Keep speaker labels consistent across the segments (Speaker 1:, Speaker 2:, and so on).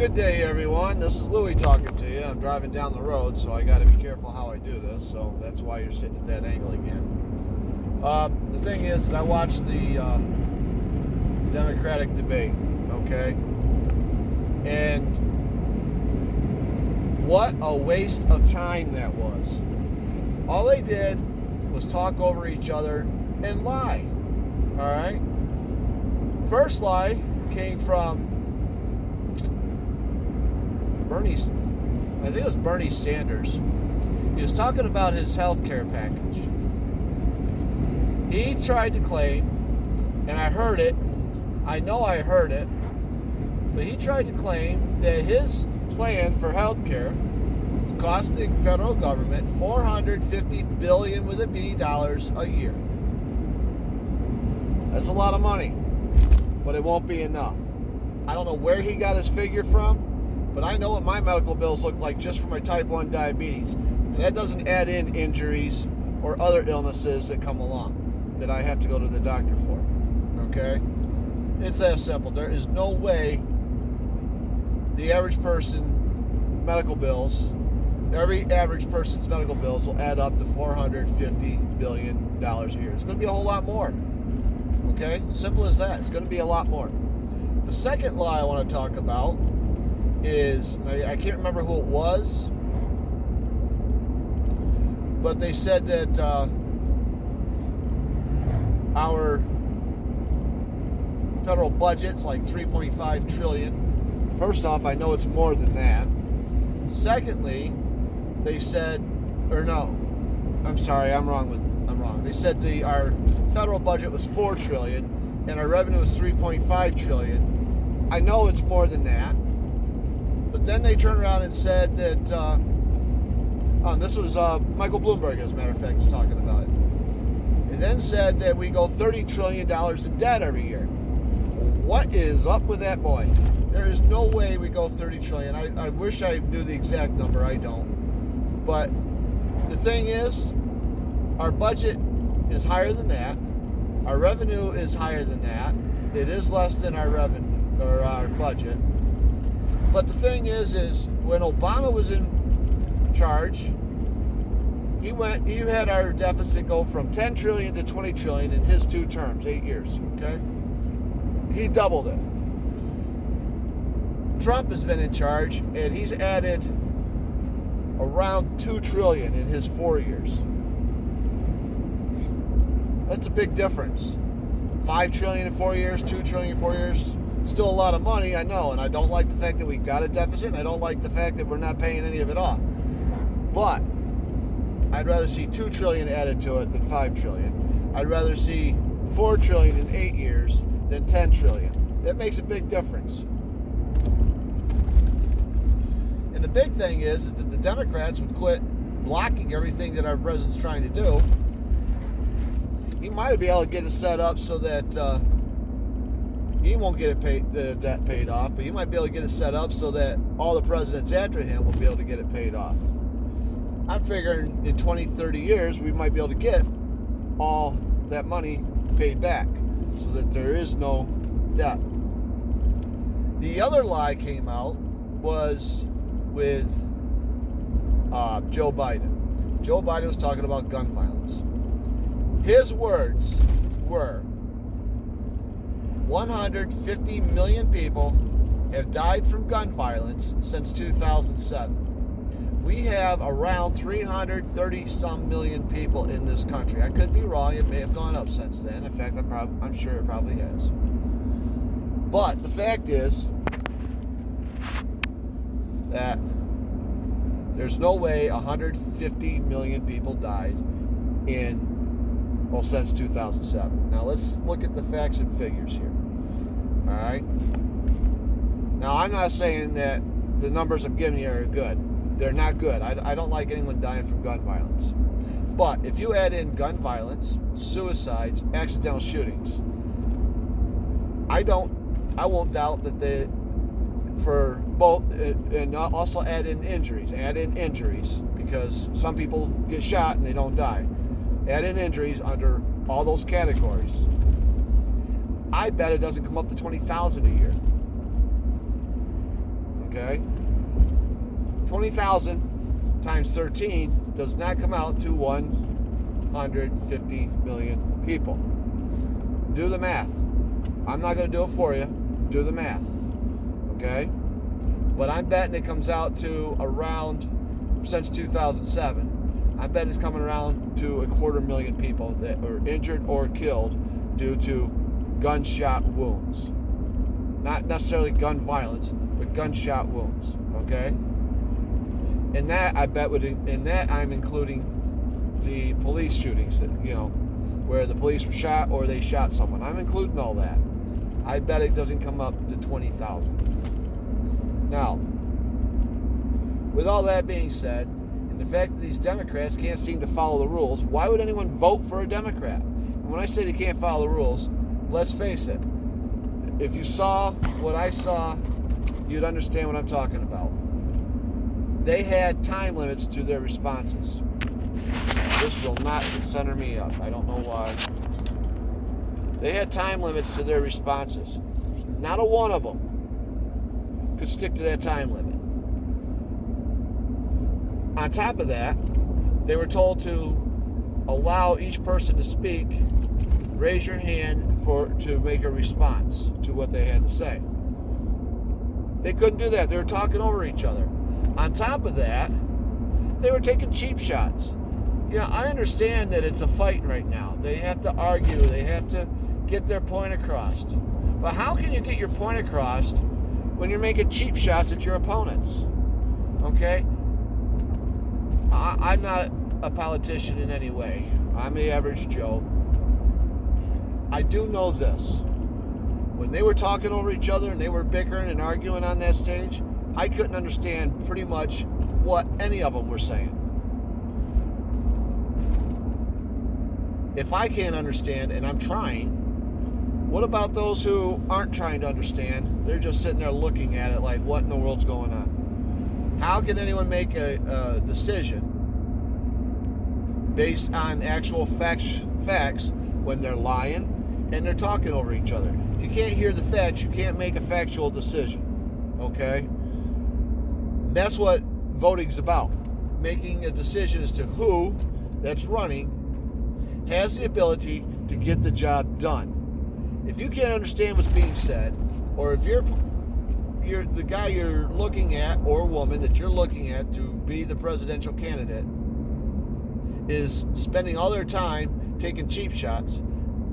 Speaker 1: Good day, everyone. This is Lewie talking to you. I'm driving down the road, so I got to be careful how I do this. So that's why you're sitting at that angle again. The thing is I watched the Democratic debate, okay? And what a waste of time that was. All they did was talk over each other and lie, all right? First lie came from I think it was Bernie Sanders. He was talking about his health care package. He tried to claim, and I heard it, I know I heard it, but he tried to claim that his plan for health care costing federal government $450 billion with a B dollars a year. That's a lot of money, but it won't be enough. I don't know where he got his figure from, but I know what my medical bills look like just for my type 1 diabetes. And that doesn't add in injuries or other illnesses that come along that I have to go to the doctor for. Okay? It's that simple. There is no way the average person medical bills, every average person's medical bills will add up to $450 billion a year. It's going to be a whole lot more. Okay? Simple as that. It's going to be a lot more. The second lie I want to talk about is, I can't remember who it was, but they said that our federal budget's like $3.5 trillion. First off, I know it's more than that. Secondly, they said, or no, I'm sorry, I'm wrong. They said our federal budget was $4 trillion and our revenue was $3.5 trillion. I know it's more than that. But then they turned around and said that, this was Michael Bloomberg, as a matter of fact, was talking about it. And then said that we go $30 trillion in debt every year. What is up with that boy? There is no way we go $30 trillion. I wish I knew the exact number. I don't. But the thing is, our budget is higher than that. Our revenue is higher than that. It is less than our revenue or our budget. But the thing is when Obama was in charge, he had our deficit go from 10 trillion to 20 trillion in his 2 terms, 8 years, okay? He doubled it. Trump has been in charge, and he's added around 2 trillion in his 4 years. That's a big difference. 5 trillion in 4 years, 2 trillion in 4 years. Still a lot of money, I know, and I don't like the fact that we've got a deficit, and I don't like the fact that we're not paying any of it off. But I'd rather see 2 trillion added to it than 5 trillion. I'd rather see 4 trillion in 8 years than 10 trillion. It makes a big difference. And the big thing is that the Democrats would quit blocking everything that our president's trying to do. He might be able to get it set up so that he won't get the debt paid off, but he might be able to get it set up so that all the presidents after him will be able to get it paid off. I'm figuring in 20, 30 years, we might be able to get all that money paid back so that there is no debt. The other lie came out was with Joe Biden. Joe Biden was talking about gun violence. His words were, 150 million people have died from gun violence since 2007. We have around 330-some million people in this country. I could be wrong. It may have gone up since then. In fact, I'm sure it probably has. But the fact is that there's no way 150 million people died since 2007. Now let's look at the facts and figures here. All right. Now I'm not saying that the numbers I'm giving you are good. They're not good. I don't like anyone dying from gun violence. But if you add in gun violence, suicides, accidental shootings, I won't doubt that for both, and also add in injuries, because some people get shot and they don't die. Add in injuries under all those categories. I bet it doesn't come up to 20,000 a year. Okay? 20,000 times 13 does not come out to 150 million people. Do the math. I'm not going to do it for you. Do the math. Okay? But I'm betting it comes out to around, since 2007, I bet it's coming around to 250,000 people that are injured or killed due to gunshot wounds. Not necessarily gun violence, but gunshot wounds. Okay? And that I bet in that I'm including the police shootings that, where the police were shot or they shot someone. I'm including all that. I bet it doesn't come up to 20,000. Now, with all that being said, and the fact that these Democrats can't seem to follow the rules, why would anyone vote for a Democrat? And when I say they can't follow the rules, let's face it. If you saw what I saw, you'd understand what I'm talking about. They had time limits to their responses. This will not center me up. I don't know why. They had time limits to their responses. Not a one of them could stick to that time limit. On top of that, they were told to allow each person to speak, raise your hand to make a response to what they had to say. They couldn't do that. They were talking over each other. On top of that, they were taking cheap shots. I understand that it's a fight right now. They have to argue. They have to get their point across. But how can you get your point across when you're making cheap shots at your opponents? Okay? I'm not a politician in any way. I'm the average Joe. I do know this. When they were talking over each other and they were bickering and arguing on that stage, I couldn't understand pretty much what any of them were saying. If I can't understand, and I'm trying, what about those who aren't trying to understand? They're just sitting there looking at it like, what in the world's going on? How can anyone make a decision based on actual facts when they're lying and they're talking over each other? If you can't hear the facts, you can't make a factual decision. Okay? That's what voting's about. Making a decision as to who that's running has the ability to get the job done. If you can't understand what's being said, or if you're the guy you're looking at or woman that you're looking at to be the presidential candidate is spending all their time taking cheap shots,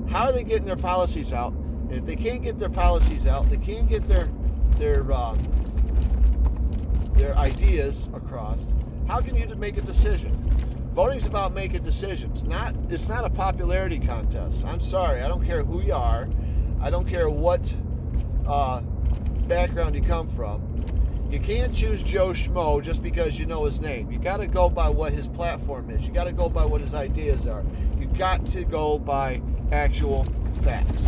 Speaker 1: how are they getting their policies out? And if they can't get their policies out, they can't get their ideas across, how can you make a decision? Voting's about making decisions. It's not a popularity contest. I'm sorry. I don't care who you are. I don't care what background you come from. You can't choose Joe Schmo just because you know his name. You got to go by what his platform is. You got to go by what his ideas are. You got to go by actual facts.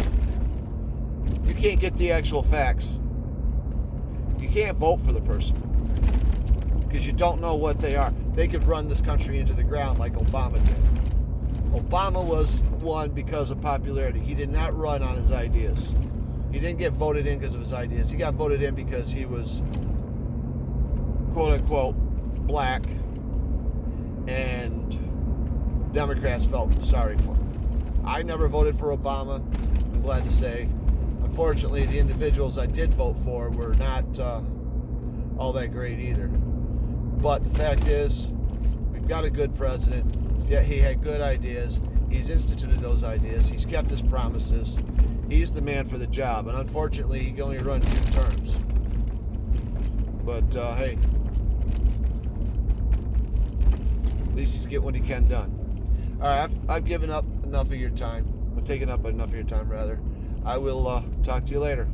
Speaker 1: You can't get the actual facts. You can't vote for the person because you don't know what they are. They could run this country into the ground like Obama did. Obama was won because of popularity. He did not run on his ideas. He didn't get voted in because of his ideas. He got voted in because he was, quote-unquote, black, and Democrats felt sorry for him. I never voted for Obama, I'm glad to say. Unfortunately, the individuals I did vote for were not all that great either. But the fact is, we've got a good president. He had good ideas. He's instituted those ideas. He's kept his promises. He's the man for the job. And unfortunately, he can only run 2 terms. But, hey, at least he's getting what he can done. All right, I've given up enough of your time. I've taken up enough of your time, rather. I will talk to you later.